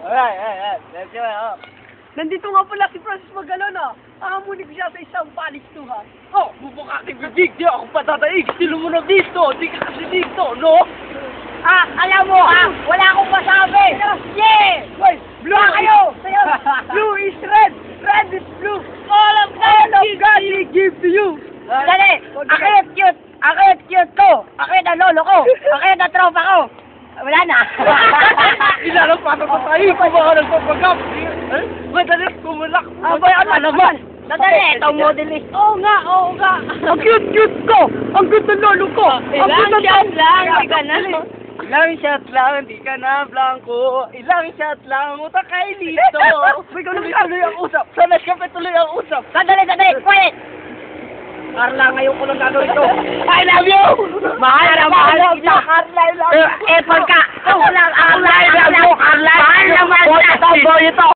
Let's go. Nandito nga pala si Francis Magalon ah. Ahamunin ko siya sa isang palistuhan. Oh, mukha kang bibig. Di ako patataig. Sino mo na dito? Di ka kasi dito, no? Ah, alam mo ah, wala akong masabi. Yeah! Wait, Blue kayo! Blue is red, red is blue. All of God He give to you. Dali! Ako yung cute! Ako yung cute ko! Ako yung lolo ko! Ako yung tropa ko! Wala na! Ilalang patataig. Kung baka nagpapagap. Wait, dali. Kumulak. Abay, ano naman? Dali, itong modelist. Oo nga, oo nga. Ang cute-cute ko! Ang cute ng lolo ko! Ang cute ng shot lang, hindi ka na. Ilang shot lang, di ka na blanco. Ilang shot lang, utak kay dito. Tuloy ang usap. Sa Nescafe, tuloy ang usap. Sandali! Quiet! Carla, ngayon ko lang gagawin ito. I love you! Mahal na mahal kita! Carla, I love you! Pagka! Ako lang! Carla, I love you! Carla! Mahal na mahal kita! Boy, ito!